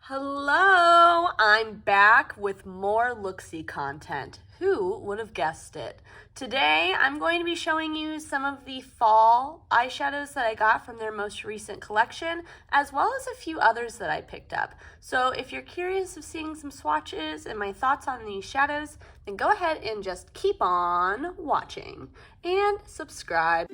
Hello, I'm back with more Looxi content. Who would have guessed it? Today, I'm going to be showing you some of the fall eyeshadows that I got from their most recent collection, as well as a few others that I picked up. So if you're curious of seeing some swatches and my thoughts on these shadows, then go ahead and just keep on watching and subscribe.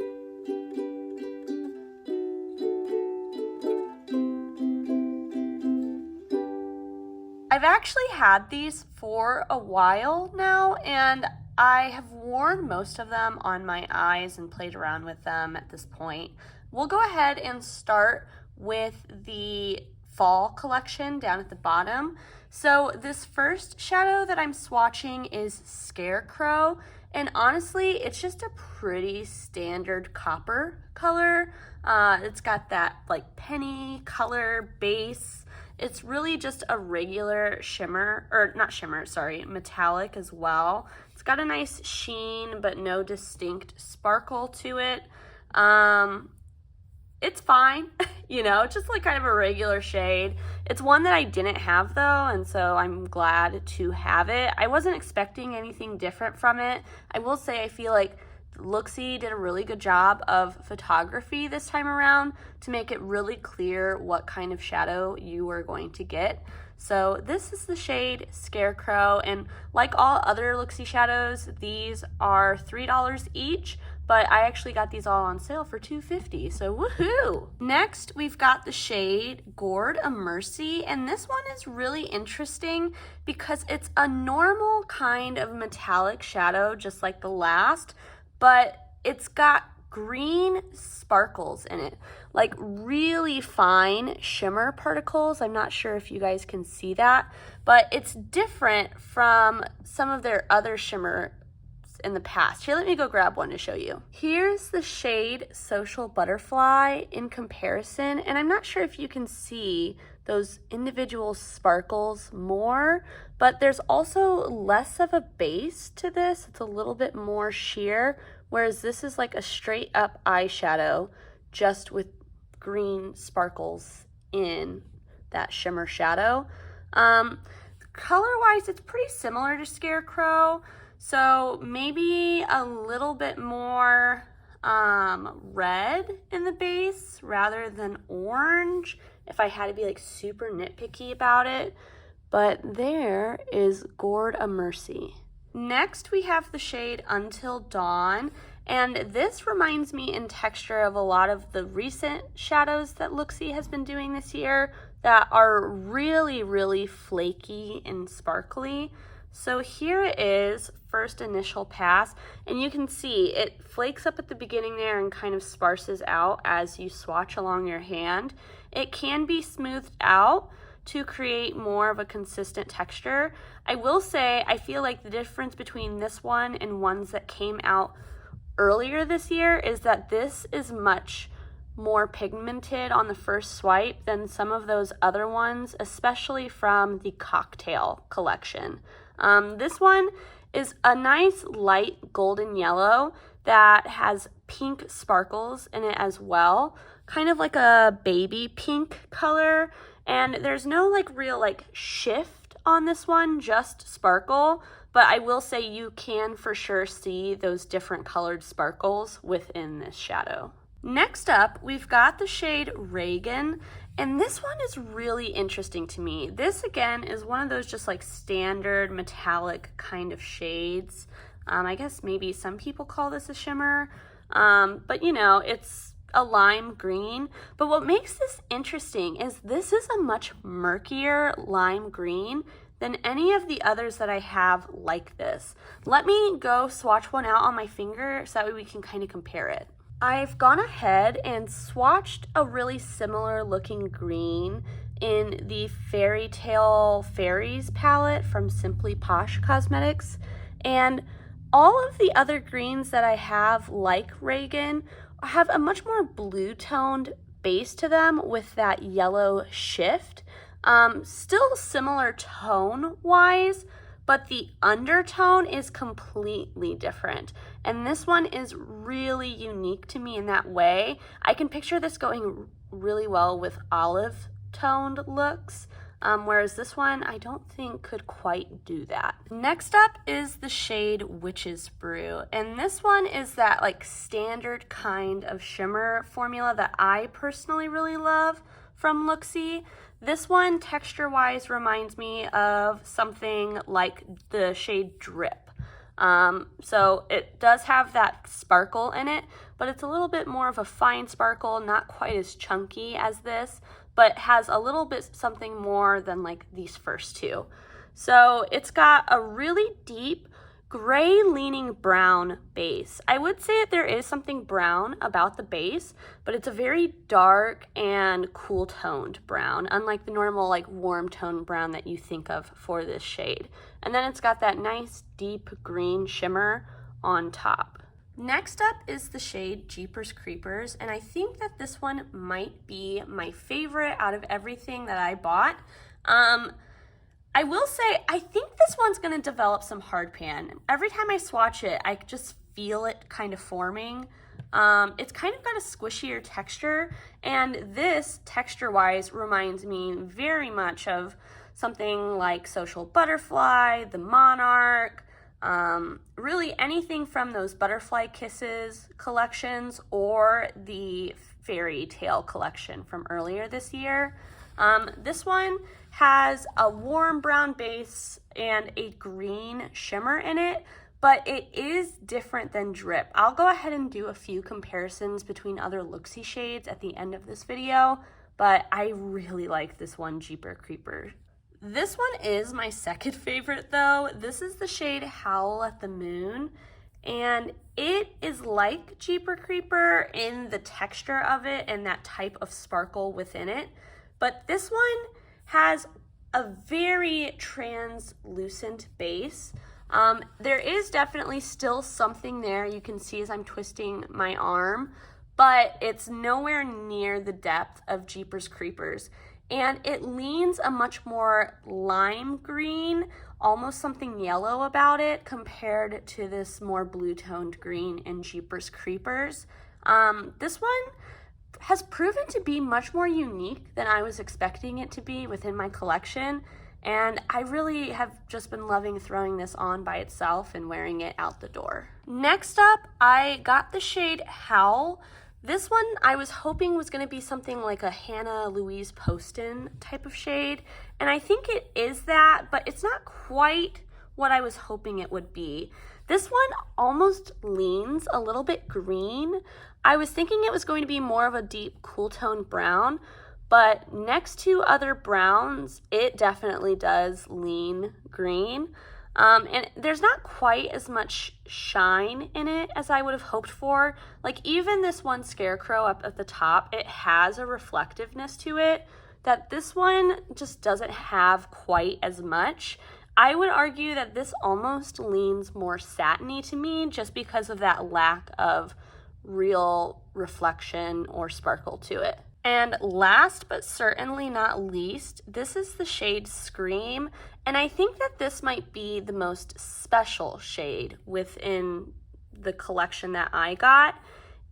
I've actually had these for a while now, and I have worn most of them on my eyes and played around with them at this point. We'll go ahead and start with the fall collection down at the bottom. So this first shadow that I'm swatching is Scarecrow, and honestly, it's just a pretty standard copper color. It's got that like penny color base. It's really just a regular shimmer, or not shimmer, sorry, metallic as well. It's got a nice sheen, but no distinct sparkle to it. It's fine, you know, just like kind of a regular shade. It's one that I didn't have though, and so I'm glad to have it. I wasn't expecting anything different from it. I will say I feel like Luxie did a really good job of photography this time around to make it really clear what kind of shadow you were going to get. So this is the shade Scarecrow, and like all other Luxie shadows, these are $3 each, but I actually got these all on sale for $2.50, so woohoo! Next, we've got the shade Gourd a Mercy, and this one is really interesting because it's a normal kind of metallic shadow, just like the last, but it's got green sparkles in it, like really fine shimmer particles. I'm not sure if you guys can see that, but it's different from some of their other shimmers in the past. Here, let me go grab one to show you. Here's the shade Social Butterfly in comparison, and I'm not sure if you can see those individual sparkles more, but there's also less of a base to this. It's a little bit more sheer, whereas this is like a straight up eyeshadow just with green sparkles in that shimmer shadow. Color wise, it's pretty similar to Scarecrow, so maybe a little bit more red in the base rather than orange if I had to be like super nitpicky about it. But there is Gourd a Mercy. Next, we have the shade Until Dawn, and this reminds me in texture of a lot of the recent shadows that Luxie has been doing this year that are really, really flaky and sparkly. So here it is, first initial pass, and you can see it flakes up at the beginning there and kind of sparses out as you swatch along your hand. It can be smoothed out to create more of a consistent texture. I will say I feel like the difference between this one and ones that came out earlier this year is that this is much more pigmented on the first swipe than some of those other ones, especially from the Cocktail collection. This one is a nice light golden yellow that has pink sparkles in it as well, kind of like a baby pink color, and there's no like real like shift on this one, just sparkle, but I will say you can for sure see those different colored sparkles within this shadow. Next up, we've got the shade Reagan, and this one is really interesting to me. This again is one of those just like standard metallic kind of shades. I guess maybe some people call this a shimmer, but you know, it's a lime green. But what makes this interesting is this is a much murkier lime green than any of the others that I have like this. Let me go swatch one out on my finger so that way we can kind of compare it. I've gone ahead and swatched a really similar looking green in the Fairy Tale Fairies palette from Simply Posh Cosmetics, and all of the other greens that I have like Reagan have a much more blue toned base to them with that yellow shift. Still similar tone wise, but the undertone is completely different. And this one is really unique to me in that way. I can picture this going really well with olive toned looks. whereas this one I don't think could quite do that. Next up is the shade Witch's Brew, and this one is that like standard kind of shimmer formula that I personally really love from Luxie. This one texture-wise reminds me of something like the shade Drip. So it does have that sparkle in it, but it's a little bit more of a fine sparkle, not quite as chunky as this, but has a little bit something more than like these first two. So it's got a really deep gray leaning brown base. I would say that there is something brown about the base, but it's a very dark and cool toned brown, unlike the normal like warm tone brown that you think of for this shade. And then it's got that nice deep green shimmer on top. Next up is the shade Jeepers Creepers, and I think that this one might be my favorite out of everything that I bought. I will say, I think this one's going to develop some hard pan. Every time I swatch it, I just feel it kind of forming. It's kind of got a squishier texture, and this, texture-wise, reminds me very much of something like Social Butterfly, the Monarch, really anything from those Butterfly Kisses collections or the Fairy Tale collection from earlier this year. This one has a warm brown base and a green shimmer in it, but it is different than Drip. I'll go ahead and do a few comparisons between other Luxie shades at the end of this video, but I really like this one, Jeepers Creeper. This one is my second favorite though. This is the shade Howl at the Moon, and it is like Jeepers Creeper in the texture of it and that type of sparkle within it, but this one has a very translucent base. There is definitely still something there you can see as I'm twisting my arm, but it's nowhere near the depth of Jeepers Creepers. And it leans a much more lime green, almost something yellow about it compared to this more blue toned green in Jeepers Creepers. This one has proven to be much more unique than I was expecting it to be within my collection, and I really have just been loving throwing this on by itself and wearing it out the door. Next up, I got the shade Howl. This one I was hoping was going to be something like a Hannah Louise Poston type of shade, and I think it is that, but it's not quite what I was hoping it would be. This one almost leans a little bit green. I was thinking it was going to be more of a deep cool tone brown, but next to other browns, it definitely does lean green. And there's not quite as much shine in it as I would have hoped for. Like even this one Scarecrow up at the top, it has a reflectiveness to it that this one just doesn't have quite as much. I would argue that this almost leans more satiny to me just because of that lack of real reflection or sparkle to it. And last but certainly not least, this is the shade Scream, and I think that this might be the most special shade within the collection that I got.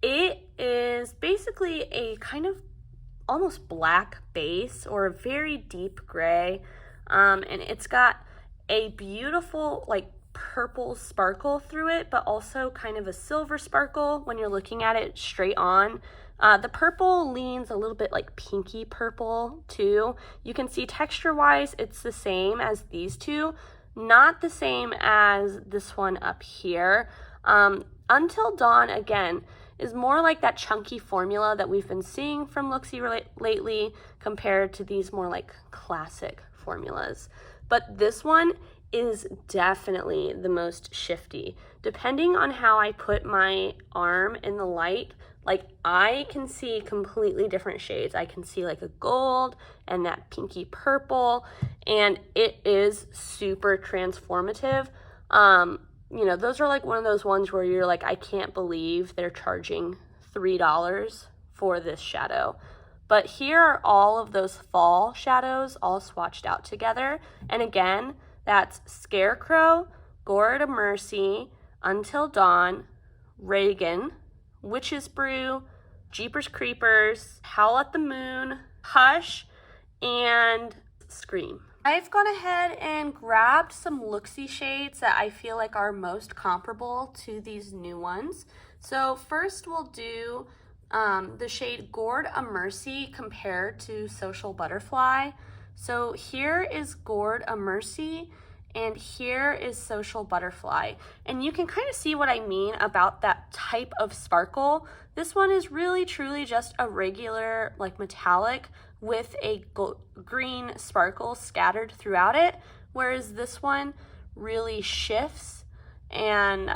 It is basically a kind of almost black base or a very deep gray, and it's got a beautiful like purple sparkle through it, but also kind of a silver sparkle when you're looking at it straight on. The purple leans a little bit like pinky purple too. You can see texture-wise it's the same as these two, not the same as this one up here. Until Dawn, again, is more like that chunky formula that we've been seeing from Luxie lately compared to these more like classic formulas. But this one is definitely the most shifty. Depending on how I put my arm in the light, like I can see completely different shades. I can see like a gold and that pinky purple, and it is super transformative. You know, those are like one of those ones where you're like, I can't believe they're charging $3 for this shadow. But here are all of those fall shadows all swatched out together. And again, that's Scarecrow, Gourd of Mercy, Until Dawn, Reagan, Witch's Brew, Jeepers Creepers, Howl at the Moon, Hush, and Scream. I've gone ahead and grabbed some Luxie shades that I feel like are most comparable to these new ones. So first we'll do the shade Gourd a Mercy compared to Social Butterfly. So here is Gourd a Mercy and here is Social Butterfly. And you can kind of see what I mean about that type of sparkle. This one is really truly just a regular like metallic with a green sparkle scattered throughout it, whereas this one really shifts and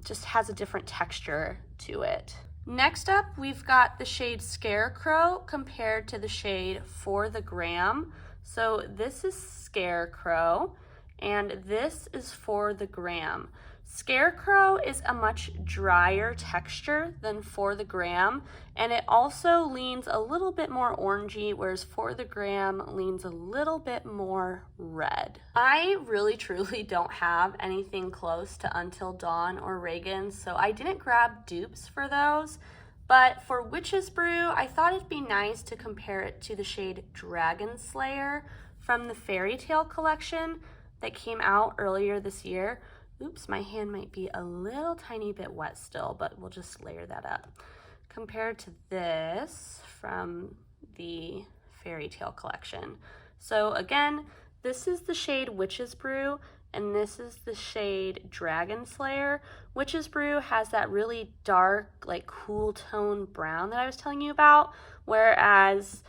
just has a different texture to it. Next up, we've got the shade Scarecrow compared to the shade For the Gram. So this is Scarecrow and this is For the Gram. Scarecrow is a much drier texture than For the Gram, and it also leans a little bit more orangey, whereas For the Gram leans a little bit more red. I really truly don't have anything close to Until Dawn or Reagan, so I didn't grab dupes for those. But for Witch's Brew, I thought it'd be nice to compare it to the shade Dragon Slayer from the Fairy Tale collection that came out earlier this year. Oops, my hand might be a little tiny bit wet still, but we'll just layer that up. Compared to this from the Fairy Tale collection. So again, this is the shade Witch's Brew, and this is the shade Dragon Slayer. Witch's Brew has that really dark, like cool tone brown that I was telling you about, whereas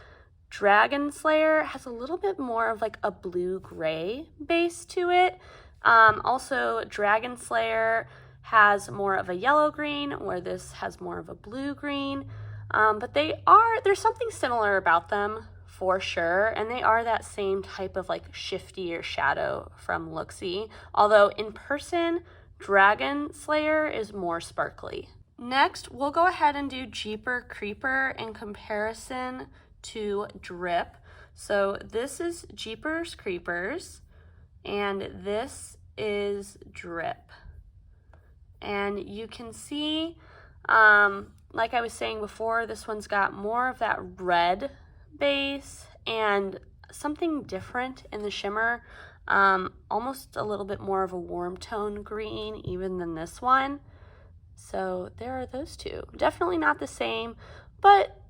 Dragon Slayer has a little bit more of like a blue-gray base to it. Also, Dragon Slayer has more of a yellow-green, where this has more of a blue-green. But there's something similar about them for sure, and they are that same type of like shiftier shadow from Luxie. Although in person, Dragon Slayer is more sparkly. Next, we'll go ahead and do Jeeper Creeper in comparison to Drip. So this is Jeepers Creepers, and this is Drip. And you can see, like I was saying before, this one's got more of that red base and something different in the shimmer, almost a little bit more of a warm tone green even than this one. So there are those two. Definitely not the same, but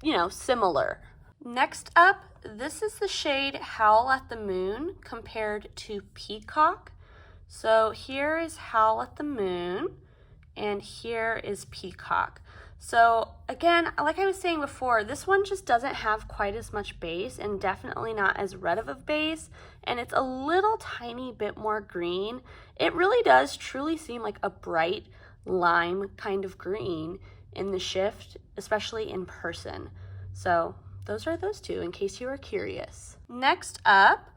you know, similar. Next up, this is the shade Howl at the Moon compared to Peacock. So here is Howl at the Moon, and here is Peacock. So again, like I was saying before, this one just doesn't have quite as much base and definitely not as red of a base, and it's a little tiny bit more green. It really does truly seem like a bright lime kind of green in the shift, especially in person. So those are those two in case you are curious. Next up,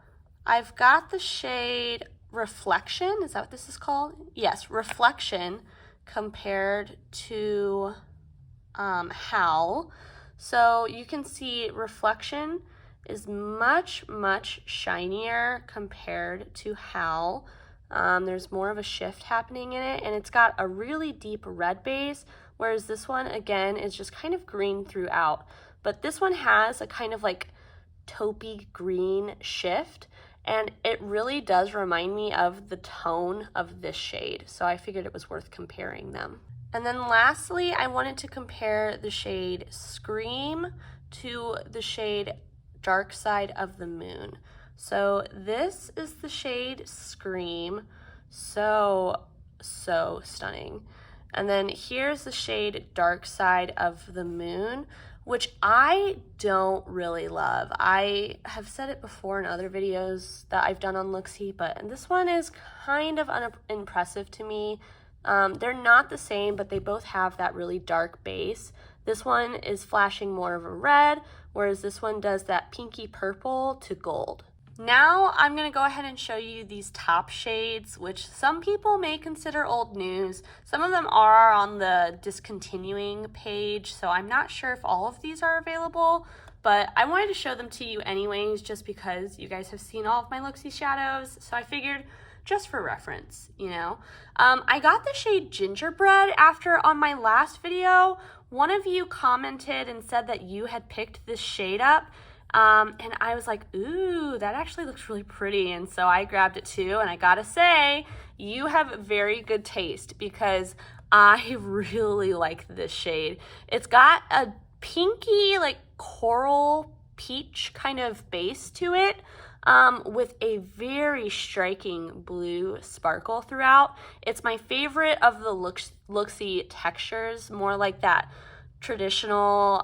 I've got the shade Reflection. Is that what this is called? Yes, Reflection compared to Howl. So you can see Reflection is much, much shinier compared to Howl. There's more of a shift happening in it, and it's got a really deep red base, whereas this one, again, is just kind of green throughout. But this one has a kind of like taupey green shift, and it really does remind me of the tone of this shade, so I figured it was worth comparing them. And then lastly, I wanted to compare the shade Scream to the shade Dark Side of the Moon. So this is the shade Scream, so stunning. And then here's the shade Dark Side of the Moon, which I don't really love. I have said it before in other videos that I've done on Luxie, but this one is kind of unimpressive to me. They're not the same, but they both have that really dark base. This one is flashing more of a red, whereas this one does that pinky purple to gold. Now I'm going to go ahead and show you these top shades, which some people may consider old news. Some of them are on the discontinuing page, so I'm not sure if all of these are available, but I wanted to show them to you anyways, just because you guys have seen all of my Luxie shadows, so I figured just for reference, you know. I got the shade Gingerbread after on my last video. One of you commented and said that you had picked this shade up. And I was like, ooh, that actually looks really pretty. And so I grabbed it too. And I gotta say, you have very good taste because I really like this shade. It's got a pinky, like coral peach kind of base to it, with a very striking blue sparkle throughout. It's my favorite of the Luxie textures, more like that traditional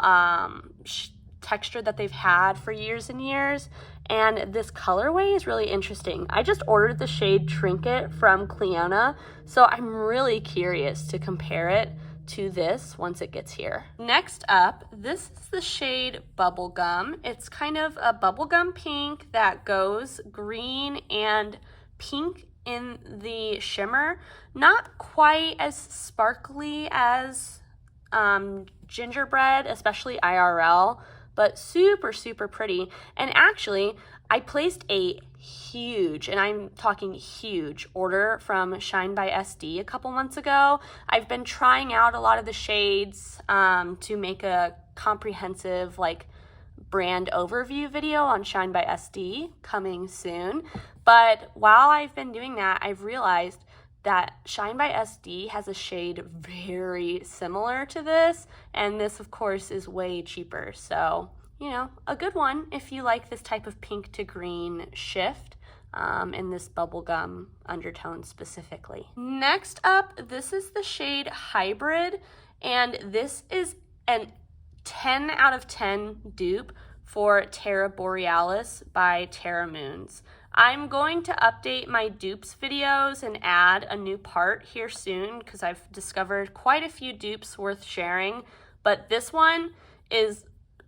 texture that they've had for years and years. And this colorway is really interesting. I just ordered the shade Trinket from Cliona, so I'm really curious to compare it to this once it gets here. Next up, this is the shade Bubblegum. It's kind of a bubblegum pink that goes green and pink in the shimmer. Not quite as sparkly as gingerbread, especially IRL, but super, super pretty. And actually, I placed a huge, and I'm talking huge, order from Shine by SD a couple months ago. I've been trying out a lot of the shades to make a comprehensive like brand overview video on Shine by SD coming soon. But while I've been doing that, I've realized that Shine by SD has a shade very similar to this, and this of course is way cheaper. So, you know, a good one if you like this type of pink to green shift in this bubblegum undertone specifically. Next up, this is the shade Hybrid, and this is an 10 out of 10 dupe for Terra Borealis by Terra Moons. I'm going to update my dupes videos and add a new part here soon because I've discovered quite a few dupes worth sharing, but this one is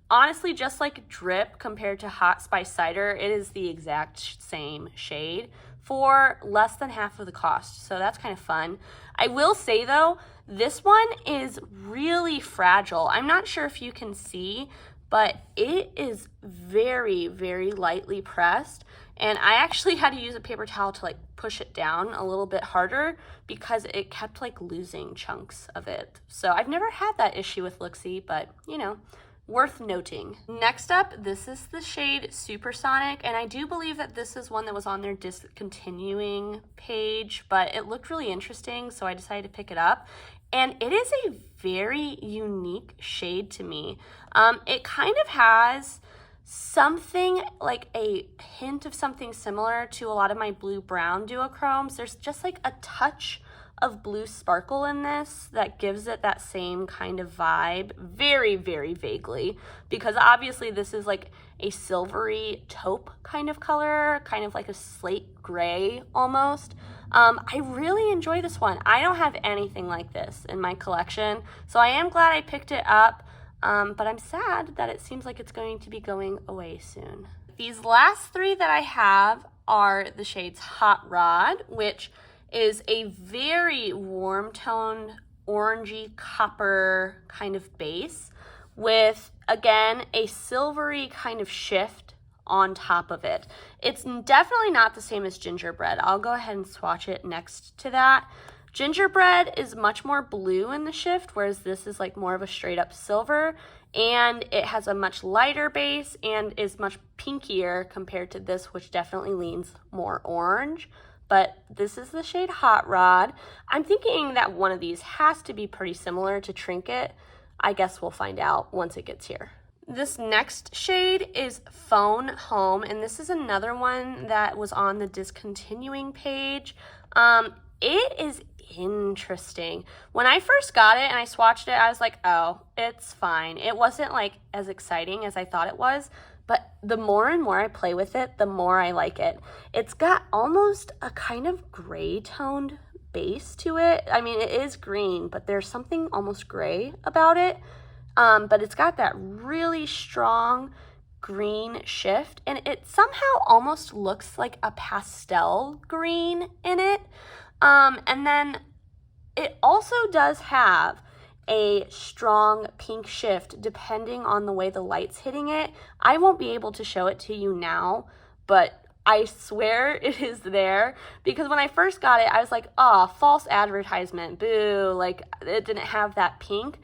honestly just like Drip compared to Hot Spice Cider. It is the exact same shade for less than half of the cost, so that's kind of fun. I will say though, this one is really fragile. I'm not sure if you can see, but it is very, very lightly pressed. And I actually had to use a paper towel to like push it down a little bit harder because it kept like losing chunks of it. So I've never had that issue with Luxie, but you know, worth noting. Next up, this is the shade Supersonic, and I do believe that this is one that was on their discontinuing page, but it looked really interesting, so I decided to pick it up. And it is a very unique shade to me. It kind of has something like a hint of something similar to a lot of my blue-brown duochromes. There's just like a touch of blue sparkle in this that gives it that same kind of vibe, very, very vaguely, because obviously this is like a silvery taupe kind of color, kind of like a slate gray almost. I really enjoy this one. I don't have anything like this in my collection, so I am glad I picked it up, but I'm sad that it seems like it's going to be going away soon. These last three that I have are the shades Hot Rod, which is a very warm toned orangey copper kind of base with, again, a silvery kind of shift on top of it. It's definitely not the same as gingerbread. I'll go ahead and swatch it next to that. Gingerbread is much more blue in the shift, whereas this is like more of a straight up silver, and it has a much lighter base and is much pinkier compared to this, which definitely leans more orange. But this is the shade Hot Rod. I'm thinking that one of these has to be pretty similar to Trinket. I guess we'll find out once it gets here. This next shade is Phone Home, and this is another one that was on the discontinuing page. It is interesting. When I first got it and I swatched it, I was like, oh, it's fine. It wasn't like as exciting as I thought it was. But the more and more I play with it, the more I like it. It's got almost a kind of gray toned base to it. I mean, it is green, but there's something almost gray about it. But it's got that really strong green shift, and it somehow almost looks like a pastel green in it. And then it also does have a strong pink shift depending on the way the light's hitting it. I won't be able to show it to you now, but I swear it is there, because when I first got it, I was like, oh, false advertisement, boo, like it didn't have that pink.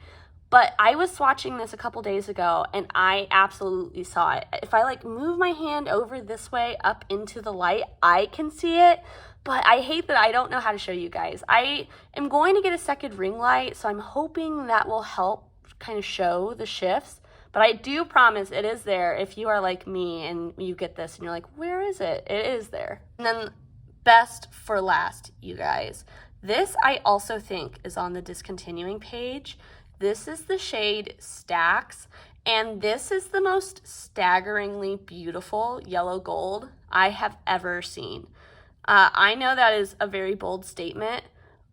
But I was swatching this a couple days ago and I absolutely saw it. If I like move my hand over this way up into the light, I can see it. But I hate that I don't know how to show you guys. I am going to get a second ring light, so I'm hoping that will help kind of show the shifts. But I do promise it is there if you are like me and you get this and you're like, where is it? It is there. And then best for last, you guys. This I also think is on the discontinuing page. This is the shade Stacks, and this is the most staggeringly beautiful yellow gold I have ever seen. I know that is a very bold statement,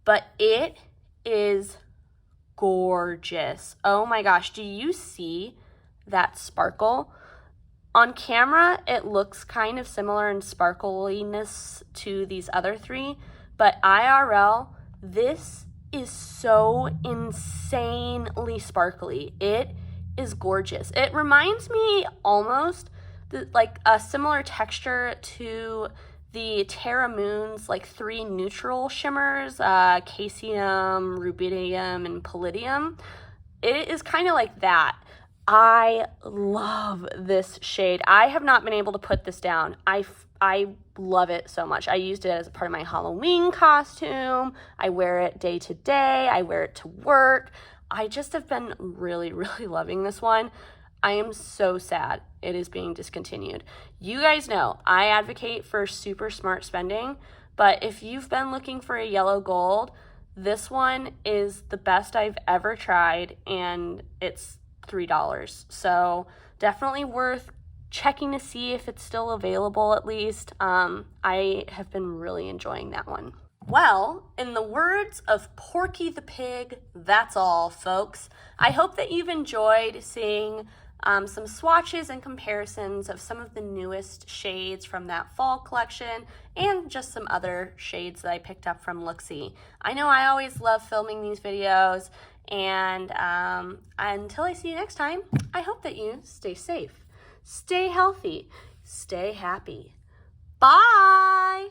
but it is gorgeous. Oh my gosh, do you see that sparkle? On camera, it looks kind of similar in sparkliness to these other three, but IRL, this is so insanely sparkly. It is gorgeous. It reminds me almost like a similar texture to the Terra Moon's like 3 neutral shimmers, Caesium, Rubidium, and Palladium. It is kind of like that. I love this shade. I have not been able to put this down. I love it so much. I used it as a part of my Halloween costume. I wear it day to day. I wear it to work. I just have been really, really loving this one. I am so sad it is being discontinued. You guys know I advocate for super smart spending, but if you've been looking for a yellow gold, this one is the best I've ever tried, and it's $3. So definitely worth checking to see if it's still available at least. I have been really enjoying that one. Well, in the words of Porky the Pig, that's all, folks. I hope that you've enjoyed seeing some swatches and comparisons of some of the newest shades from that fall collection and just some other shades that I picked up from Luxie. I know I always love filming these videos, and until I see you next time, I hope that you stay safe, stay healthy, stay happy. Bye!